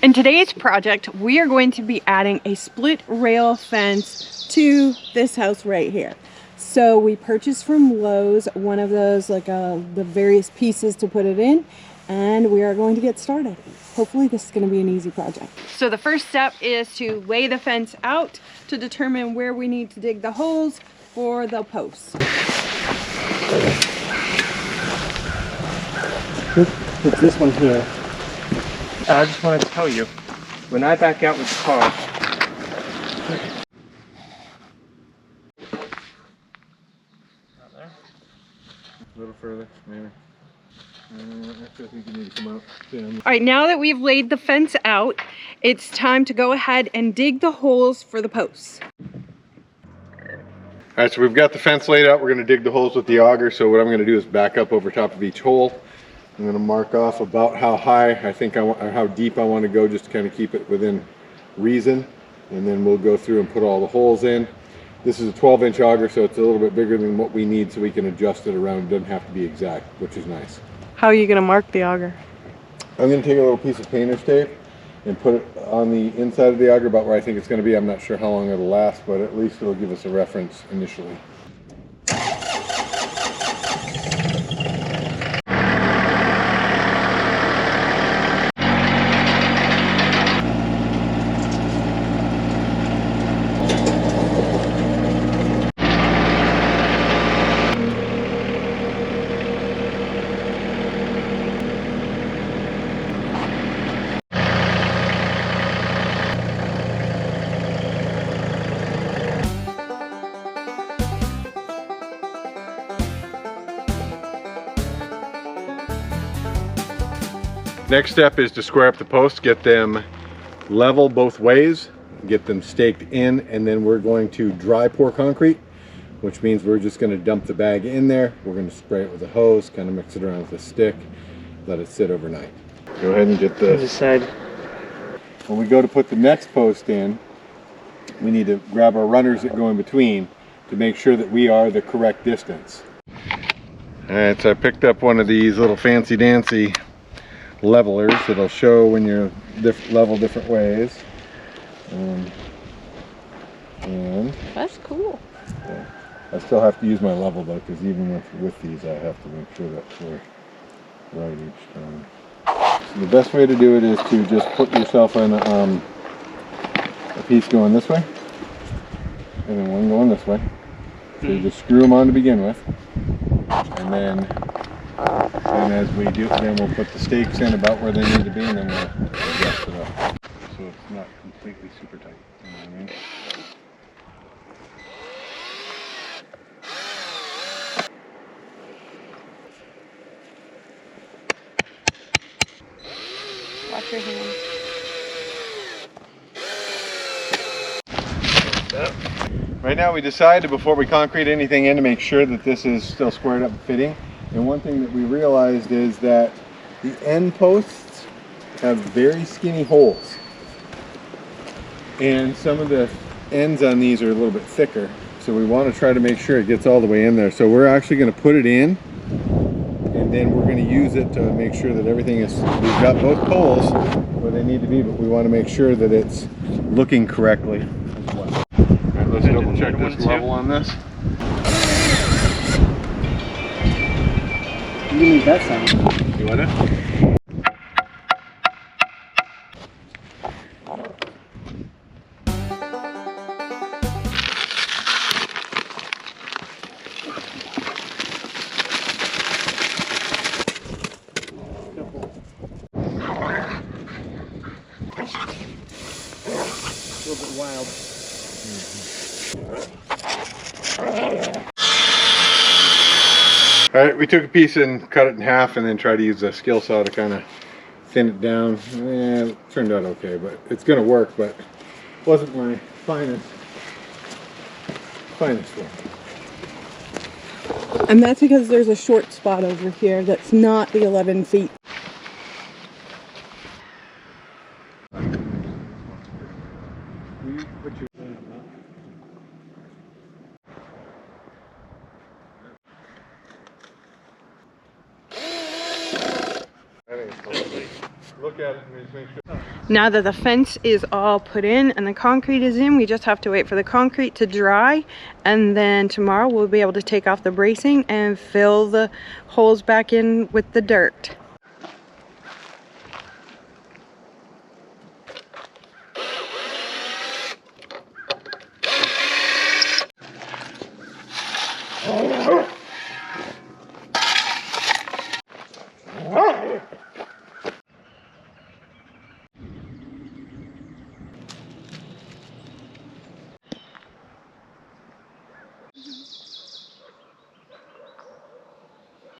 In today's project, we are going to be adding a split rail fence to this house right here. So we purchased from Lowe's one of those, like the various pieces to put it in, and we are going to get started. Hopefully this is going to be an easy project. So the first step is to lay the fence out to determine where we need to dig the holes for the posts. It's this one here. I just want to tell you, when I back out with the car, not there. A little further, maybe. Actually, I think you need to come out. All right, now that we've laid the fence out, it's time to go ahead and dig the holes for the posts. All right, so we've got the fence laid out. We're going to dig the holes with the auger. So what I'm going to do is back up over top of each hole. I'm going to mark off about how high I think I want, or how deep I want to go, just to kind of keep it within reason. And then we'll go through and put all the holes in. This is a 12-inch auger, so it's a little bit bigger than what we need, so we can adjust it around. It doesn't have to be exact, which is nice. How are you going to mark the auger? I'm going to take a little piece of painter's tape and put it on the inside of the auger about where I think it's going to be. I'm not sure how long it'll last, but at least it'll give us a reference initially. Next step is to square up the posts, get them level both ways, get them staked in, and then we're going to dry pour concrete, which means we're just going to dump the bag in there. We're going to spray it with a hose, kind of mix it around with a stick, let it sit overnight. Go ahead and get this. side. When we go to put the next post in, we need to grab our runners that go in between to make sure that we are the correct distance. All right, so I picked up one of these little fancy-dancy levelers that'll show when you're level different ways. And That's cool. yeah, I still have to use my level though, because even with these I have to make sure that we're right each time. So the best way to do it is to just put yourself in a piece going this way and then one going this way. So you just screw them on to begin with, and then as we do, then we'll put the stakes in about where they need to be, and then we'll adjust it up so it's not completely super tight. You know what I mean? Watch your hands. Right now we decided before we concrete anything in to make sure that this is still squared up and fitting. And one thing that we realized is that the end posts have very skinny holes. And some of the ends on these are a little bit thicker. So we want to try to make sure it gets all the way in there. So we're actually going to put it in, and then we're going to use it to make sure that everything is, we've got both poles where they need to be, but we want to make sure that it's looking correctly as well. All right, let's double check this level on this. You need that sound. You want it? A little bit wild. All right, we took a piece and cut it in half, and then tried to use a skill saw to kind of thin it down. Yeah, it turned out okay, but it's going to work, but it wasn't my finest work. And that's because there's a short spot over here that's not the 11 feet. Look at it and just make sure. Now that the fence is all put in and the concrete is in, we just have to wait for the concrete to dry, and then tomorrow we'll be able to take off the bracing and fill the holes back in with the dirt.